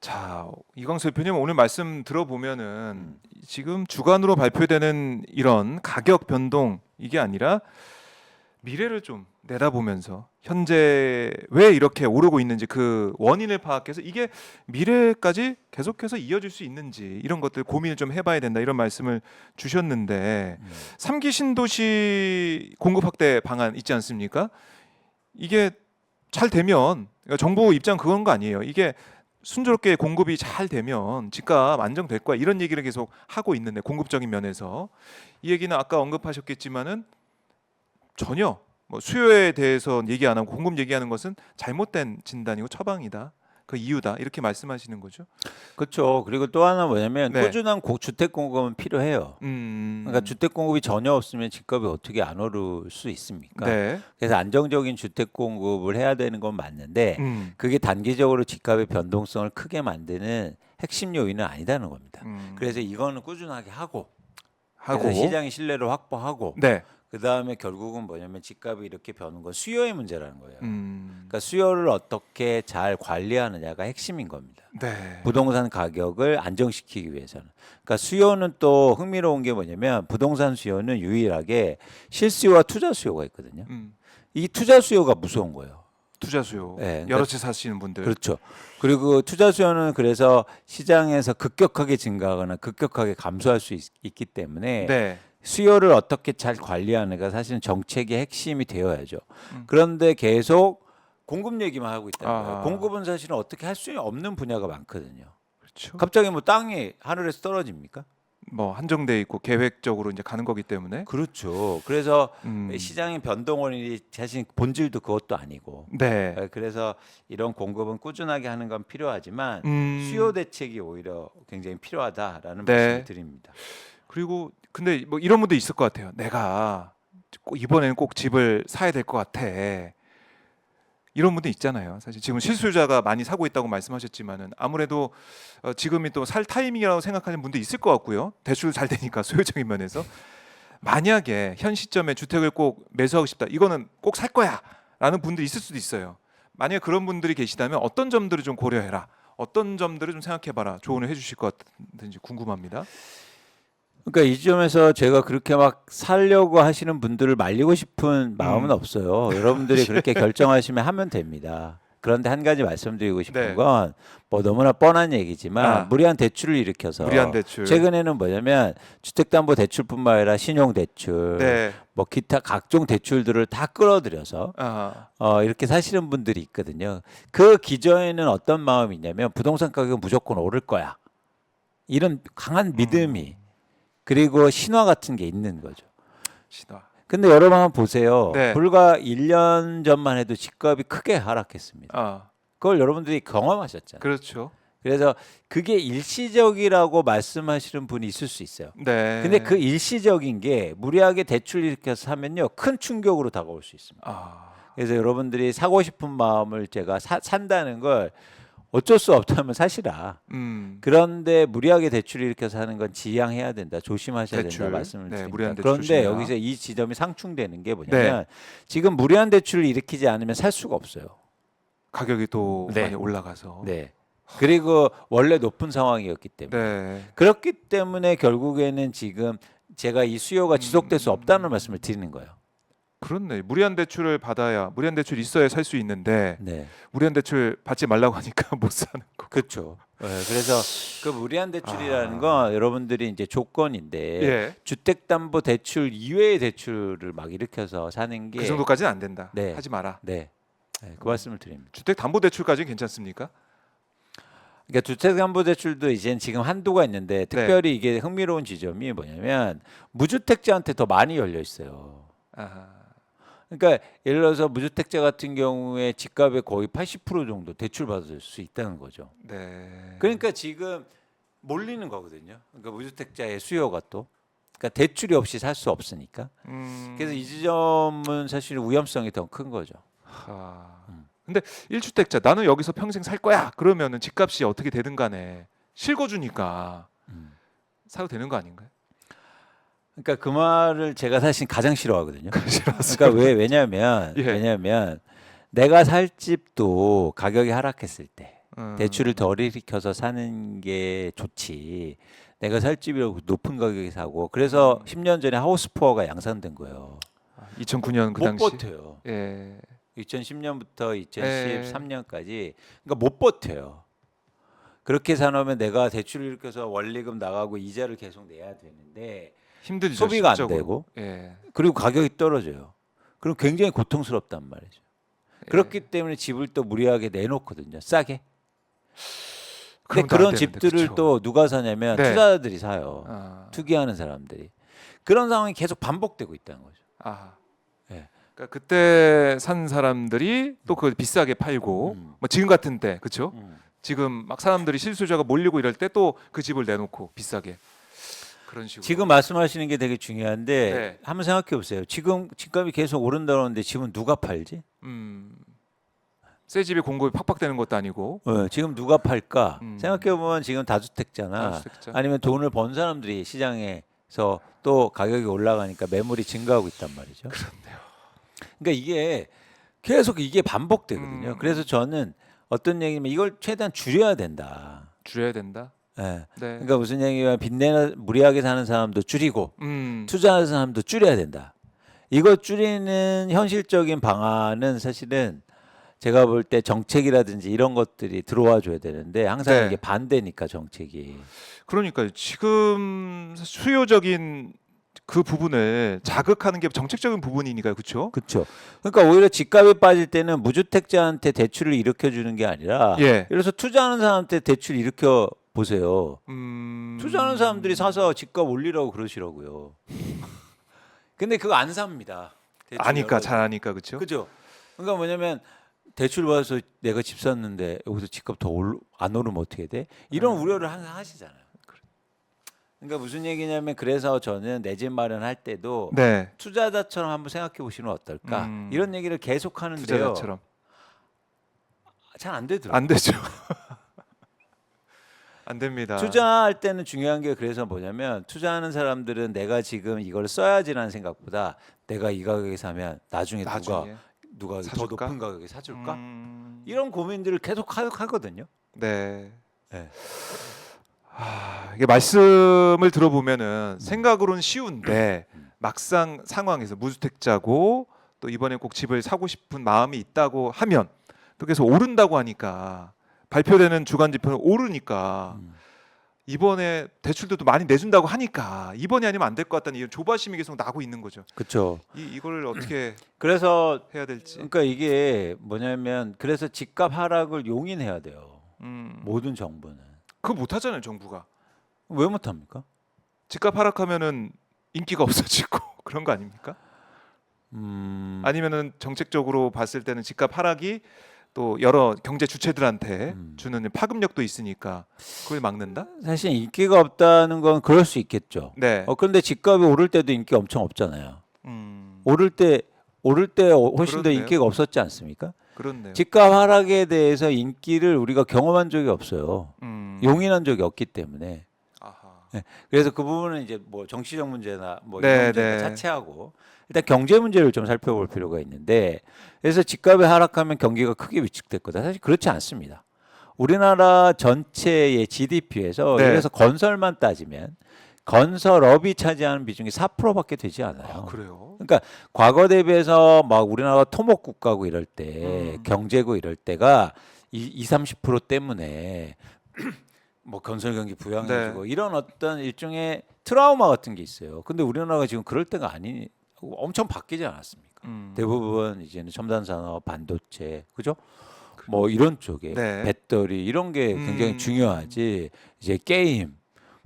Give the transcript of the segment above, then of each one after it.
자, 이광수 대표님 오늘 말씀 들어보면은 지금 주간으로 발표되는 이런 가격 변동 이게 아니라 미래를 좀 내다보면서 현재 왜 이렇게 오르고 있는지 그 원인을 파악해서 이게 미래까지 계속해서 이어질 수 있는지 이런 것들 고민을 좀 해봐야 된다 이런 말씀을 주셨는데 3기 신도시 공급 확대 방안 있지 않습니까? 이게 잘 되면 그러니까 정부 입장 그런 거 아니에요. 이게 순조롭게 공급이 잘 되면 집값 안정될 거야 이런 얘기를 계속 하고 있는데 공급적인 면에서 이 얘기는 아까 언급하셨겠지만은 전혀 뭐 수요에 대해서 얘기 안 하고 공급 얘기하는 것은 잘못된 진단이고 처방이다. 그 이유다 이렇게 말씀하시는 거죠. 그렇죠. 그리고 또 하나 뭐냐면 네. 꾸준한 주택 공급은 필요해요. 그러니까 주택 공급이 전혀 없으면 집값이 어떻게 안 오를 수 있습니까? 네. 그래서 안정적인 주택 공급을 해야 되는 건 맞는데 그게 단기적으로 집값의 변동성을 크게 만드는 핵심 요인은 아니다는 겁니다. 그래서 이거는 꾸준하게 하고 그래서 시장의 신뢰를 확보하고 네. 그 다음에 결국은 뭐냐면 집값이 이렇게 변한 건 수요의 문제라는 거예요. 그러니까 수요를 어떻게 잘 관리하느냐가 핵심인 겁니다. 네. 부동산 가격을 안정시키기 위해서는. 그러니까 수요는 또 흥미로운 게 뭐냐면 부동산 수요는 유일하게 실수요와 투자 수요가 있거든요. 이 투자 수요가 무서운 거예요. 투자 수요. 네, 그러니까 여러 채 사시는 분들. 그렇죠. 그리고 투자 수요는 그래서 시장에서 급격하게 증가하거나 급격하게 감소할 수 있기 때문에 네. 수요를 어떻게 잘 관리하는가 사실은 정책의 핵심이 되어야죠. 그런데 계속 공급 얘기만 하고 있다는 거예요. 공급은 사실은 어떻게 할 수 없는 분야가 많거든요. 그렇죠. 갑자기 뭐 땅이 하늘에서 떨어집니까? 뭐 한정돼 있고 계획적으로 이제 가는 거기 때문에. 그렇죠. 그래서 시장의 변동원이 사실 본질도 그것도 아니고. 네. 그래서 이런 공급은 꾸준하게 하는 건 필요하지만 수요 대책이 오히려 굉장히 필요하다라는 네. 말씀을 드립니다. 그리고 근데 뭐 이런 분도 있을 것 같아요. 내가 이번에는 꼭 집을 사야 될 것 같아. 이런 분도 있잖아요. 사실 지금 실수요자가 많이 사고 있다고 말씀하셨지만은 아무래도 지금이 또 살 타이밍이라고 생각하는 분도 있을 것 같고요. 대출 잘 되니까 수요적인 면에서 만약에 현 시점에 주택을 꼭 매수하고 싶다. 이거는 꼭 살 거야라는 분들이 있을 수도 있어요. 만약에 그런 분들이 계시다면 어떤 점들을 좀 고려해라. 어떤 점들을 좀 생각해봐라. 조언을 해주실 것 같은지 궁금합니다. 그러니까 이 점에서 제가 그렇게 막 살려고 하시는 분들을 말리고 싶은 마음은 없어요. 여러분들이 그렇게 결정하시면 하면 됩니다. 그런데 한 가지 말씀드리고 싶은 네. 건 뭐 너무나 뻔한 얘기지만 무리한 대출을 일으켜서 무리한 대출. 최근에는 뭐냐면 주택담보대출뿐만 아니라 신용대출, 네. 뭐 기타 각종 대출들을 다 끌어들여서 이렇게 사시는 분들이 있거든요. 그 기저에는 어떤 마음이 있냐면 부동산 가격은 무조건 오를 거야. 이런 강한 믿음이 그리고 신화 같은 게 있는 거죠. 신화. 근데 여러분 한번 보세요. 네. 불과 1년 전만 해도 집값이 크게 하락했습니다. 그걸 여러분들이 경험하셨잖아요. 그렇죠. 그래서 그게 일시적이라고 말씀하시는 분이 있을 수 있어요. 네. 근데 그 일시적인 게 무리하게 대출 일으켜서 사면요 큰 충격으로 다가올 수 있습니다. 그래서 여러분들이 사고 싶은 마음을 제가 산다는 걸 어쩔 수 없다면 사시라. 그런데 무리하게 대출을 일으켜서 하는 건 지양해야 된다. 조심하셔야 된다 말씀을 드립니다. 무리한 대출 그런데 조심해라. 여기서 이 지점이 상충되는 게 뭐냐면 지금 무리한 대출을 일으키지 않으면 살 수가 없어요. 가격이 또 네. 많이 올라가서. 네. 그리고 원래 높은 상황이었기 때문에 네. 그렇기 때문에 결국에는 지금 제가 이 수요가 지속될 수 없다는 말씀을 드리는 거예요. 그렇네. 무리한 대출을 받아야 무리한 대출 있어야 살 수 있는데 네. 무리한 대출 받지 말라고 하니까 못 사는 거. 그렇죠. 네, 그래서 그 무리한 대출이라는 건 여러분들이 이제 조건인데 예. 주택담보대출 이외의 대출을 막 일으켜서 사는 게 그 정도까지는 안 된다. 네. 하지 마라. 네. 네, 그 말씀을 드립니다. 주택담보대출까지는 괜찮습니까? 그러니까 주택담보대출도 이제 지금 한도가 있는데 특별히 이게 흥미로운 지점이 뭐냐면 무주택자한테 더 많이 열려 있어요. 그러니까 예를 들어서 무주택자 같은 경우에 집값의 거의 80% 정도 대출 받을 수 있다는 거죠. 네. 그러니까 지금 몰리는 거거든요. 그러니까 무주택자의 수요가 또 그러니까 대출이 없이 살 수 없으니까. 그래서 이 지점은 사실 위험성이 더 큰 거죠. 근데 1주택자 나는 여기서 평생 살 거야. 그러면은 집값이 어떻게 되든 간에 실거주니까 사도 되는 거 아닌가요? 그러니까 그 말을 제가 사실 가장 싫어하거든요. 그러니까 왜냐하면 예. 왜냐하면 내가 살 집도 가격이 하락했을 때 대출을 덜 일으켜서 사는 게 좋지. 내가 살 집이라고 높은 가격에 사고 그래서 10년 전에 하우스푸어가 양산된 거예요. 2009년 그 못 당시. 버텨요. 예. 2010년부터 2013년까지 그러니까 못 버텨요. 그렇게 사놓으면 내가 대출을 일으켜서 원리금 나가고 이자를 계속 내야 되는데 힘들죠. 소비가 안 심적으로. 되고 예. 그리고 가격이 떨어져요. 그럼 굉장히 고통스럽단 말이죠. 그렇기 때문에 집을 또 무리하게 내놓거든요. 싸게. 근데 그럼 그런 안 되는데, 집들을 그쵸. 또 누가 사냐면 네. 투자자들이 사요. 아. 투기하는 사람들이. 그런 상황이 계속 반복되고 있다는 거죠. 아. 예. 그러니까 그때 산 사람들이 또 그걸 비싸게 팔고 뭐 지금 같은 때 그렇죠? 지금 막 사람들이 실수요자가 몰리고 이럴 때 또 그 집을 내놓고 비싸게 그런 식으로. 지금 말씀하시는 게 되게 중요한데 네. 한번 생각해 보세요. 지금 집값이 계속 오른다는데 집은 누가 팔지? 새 집이 공급이 팍팍 되는 것도 아니고. 지금 누가 팔까? 음. 생각해 보면 지금 다주택자나 다주택자. 아니면 돈을 번 사람들이 시장에서 또 가격이 올라가니까 매물이 증가하고 있단 말이죠. 그렇네요. 그러니까 이게 계속 이게 반복되거든요. 그래서 저는 어떤 얘기냐면 이걸 최대한 줄여야 된다. 줄여야 된다. 예. 네. 그러니까 무슨 얘기냐면 빚내 무리하게 사는 사람도 줄이고 음. 투자하는 사람도 줄여야 된다. 이거 줄이는 현실적인 방안은 사실은 제가 볼 때 정책이라든지 이런 것들이 들어와 줘야 되는데 항상 네. 이게 반대니까 정책이. 그러니까 지금 수요적인 그 부분을 자극하는 게 정책적인 부분이니까요, 그렇죠? 그렇죠. 그러니까 오히려 집값이 빠질 때는 무주택자한테 대출을 일으켜 주는 게 아니라 예. 그래서 투자하는 사람한테 대출 일으켜 보세요. 투자하는 사람들이 사서 집값 올리라고 그러시라고요. 근데 그거 안 삽니다. 대출 아니까 열어서. 잘 아니까 그렇죠? 그죠? 그러니까 뭐냐면 대출 받아서 내가 집 샀는데 여기서 집값 더 안 오르면 어떻게 돼? 이런 우려를 항상 하시잖아요. 그러니까 무슨 얘기냐면 그래서 저는 내 집 마련할 때도 네. 투자자처럼 한번 생각해 보시면 어떨까? 이런 얘기를 계속 하는데요. 투자자처럼 잘 안 되더라고요. 안 되죠. 안 됩니다. 투자할 때는 중요한 게 그래서 뭐냐면 투자하는 사람들은 내가 지금 이걸 써야지라는 생각보다 내가 이 가격에 사면 나중에 누가 더 사줄까? 높은 가격에 사줄까? 이런 고민들을 계속 하거든요. 네. 네. 이게 말씀을 들어보면은 생각으로는 쉬운데 막상 상황에서 무주택자고 또 이번에 꼭 집을 사고 싶은 마음이 있다고 하면 또 계속 오른다고 하니까 발표되는 주간 지표는 오르니까 이번에 대출도 또 많이 내준다고 하니까 이번이 아니면 안 될 것 같다는 이런 조바심이 계속 나고 있는 거죠. 그렇죠. 이걸 어떻게 그래서 해야 될지. 그러니까 이게 뭐냐면 그래서 집값 하락을 용인해야 돼요. 모든 정부는. 그거 못 하잖아요, 정부가. 왜 못합니까? 집값 하락하면은 인기가 없어지고 그런 거 아닙니까? 아니면은 정책적으로 봤을 때는 집값 하락이 또 여러 경제 주체들한테 주는 파급력도 있으니까 그걸 막는다? 사실 인기가 없다는 건 그럴 수 있겠죠. 네. 그런데 집값이 오를 때도 인기 엄청 없잖아요. 음, 오를 때 훨씬 더 그렇네요. 인기가 없었지 않습니까? 그렇네요. 집값 하락에 대해서 인기를 우리가 경험한 적이 없어요. 용인한 적이 없기 때문에. 아하. 네. 그래서 그 부분은 이제 뭐 정치적 문제나 뭐 네, 이런 문제는 네. 차치하고 일단 경제 문제를 좀 살펴볼 필요가 있는데 그래서 집값이 하락하면 경기가 크게 위축될 거다. 사실 그렇지 않습니다. 우리나라 전체의 GDP에서 네. 그래서 건설만 따지면 건설업이 차지하는 비중이 4%밖에 되지 않아요. 그래요? 그러니까 과거 대비해서 막 우리나라가 토목 국가고 이럴 때 경제고 이럴 때가 20-30% 때문에 뭐 건설 경기 부양해주고 네. 이런 어떤 일종의 트라우마 같은 게 있어요. 근데 우리나라가 지금 그럴 때가 아니 엄청 바뀌지 않았습니까? 대부분 이제는 첨단 산업, 반도체, 그죠? 뭐 이런 쪽에 네. 배터리 이런 게 굉장히 중요하지. 이제 게임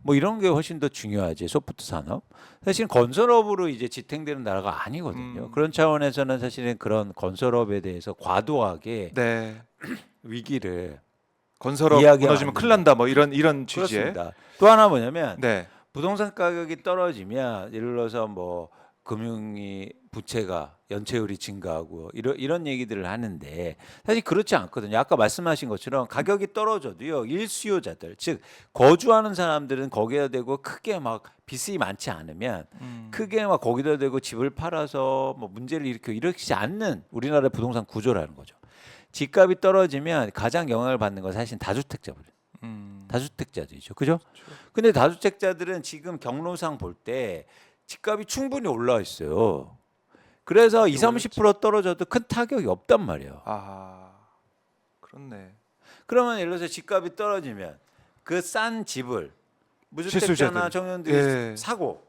뭐 이런 게 훨씬 더 중요하지. 소프트 산업. 사실 건설업으로 이제 지탱되는 나라가 아니거든요. 그런 차원에서는 사실은 그런 건설업에 대해서 과도하게 네. 위기를 건설업 이야기가 무너지면 안 큰일 난다. 뭐 이런 취지에. 그렇습니다. 또 하나 뭐냐면 네. 부동산 가격이 떨어지면 예를 들어서 뭐 금융이 부채가 연체율이 증가하고 이런 얘기들을 하는데 사실 그렇지 않거든요. 아까 말씀하신 것처럼 가격이 떨어져도요. 일수요자들 즉 거주하는 사람들은 거기다 대고 크게 막 빚이 많지 않으면 크게 막 거기다 대고 집을 팔아서 뭐 문제를 일으키지 않는 우리나라의 부동산 구조라는 거죠. 집값이 떨어지면 가장 영향을 받는 건 사실 다주택자들. 다주택자들이죠. 그죠? 근데 다주택자들은 지금 경로상 볼 때 집값이 충분히 올라와 있어요. 그래서 20-30% 떨어져도 큰 타격이 없단 말이에요. 아, 그렇네. 그러면 예를 들어서 집값이 떨어지면 그 싼 집을 무주택자나 실수요자들. 청년들이 예. 사고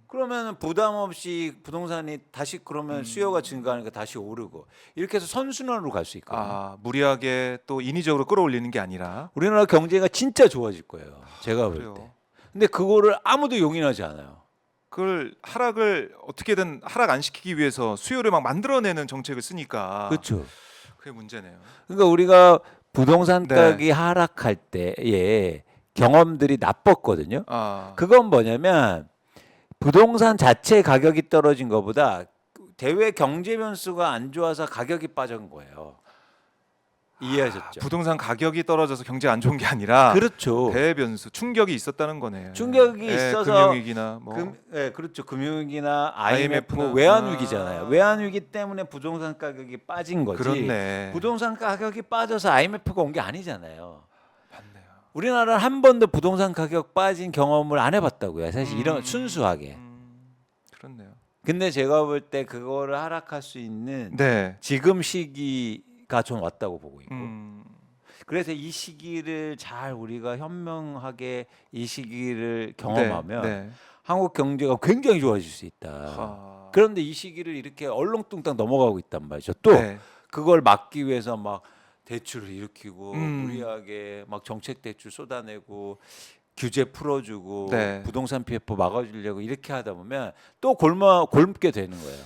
그러면 부담 없이 부동산이 다시 그러면 수요가 증가하니까 다시 오르고 이렇게 해서 선순환으로 갈 수 있거든요. 아, 무리하게 또 인위적으로 끌어올리는 게 아니라. 우리나라 경제가 진짜 좋아질 거예요. 제가 볼 그래요. 때. 근데 그거를 아무도 용인하지 않아요. 그걸 하락을 어떻게든 하락 안 시키기 위해서 수요를 막 만들어내는 정책을 쓰니까. 그렇죠. 그게 문제네요. 그러니까 우리가 부동산 네. 가격이 하락할 때의 경험들이 나빴거든요. 아, 그건 뭐냐면 부동산 자체 가격이 떨어진 것보다 대외 경제 변수가 안 좋아서 가격이 빠진 거예요. 이해하셨죠? 부동산 가격이 떨어져서 경제가 안 좋은 게 아니라 그렇죠. 대변수 충격이 있었다는 거네요. 충격이 예, 있어서 금융위기나 뭐. 그렇죠. 금융위기나 IMF 뭐 IMF 나. 외환 위기잖아요. 외환 위기 때문에 부동산 가격이 빠진 거지. 그렇네. 부동산 가격이 빠져서 IMF가 온 게 아니잖아요. 맞네요. 우리나라는 한 번도 부동산 가격 빠진 경험을 안 해봤다고요. 사실 이런 순수하게. 그렇네요. 근데 제가 볼 때 그거를 하락할 수 있는 네. 지금 시기가 좀 왔다고 보고 있고. 그래서 이 시기를 잘 우리가 현명하게 이 시기를 경험하면 네. 한국 경제가 굉장히 좋아질 수 있다. 아, 그런데 이 시기를 이렇게 얼렁뚱땅 넘어가고 있단 말이죠. 또 네. 그걸 막기 위해서 막 대출을 일으키고 음. 무리하게 막 정책 대출 쏟아내고 규제 풀어주고 네. 부동산 PF 막아주려고 이렇게 하다 보면 또 곪게 되는 거예요.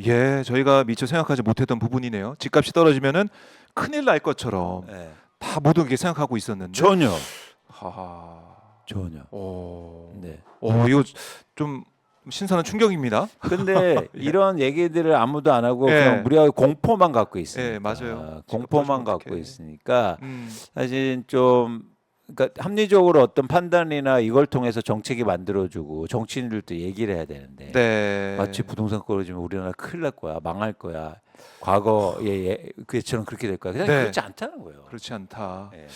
예, 저희가 미처 생각하지 못했던 부분이네요. 집값이 떨어지면은 큰일 날 것처럼 네. 다 모두 그렇게 생각하고 있었는데. 전혀 전혀. 네. 이거 좀 신선한 충격입니다. 근데 이런 얘기들을 아무도 안 하고 예. 그냥 무리하게 공포만 갖고 있으니까. 예, 맞아요. 공포만 집값 갖고 어떡해. 있으니까 음, 사실 좀 그러니까 합리적으로 어떤 판단이나 이걸 통해서 정책이 만들어주고 정치인들도 얘기를 해야 되는데 네. 마치 부동산 떨어지면 우리나라 큰일 날 거야, 망할 거야. 과거에 그처럼 그렇게 될 거야. 그냥 네. 그렇지 않다는 거예요. 그렇지 않다. 예.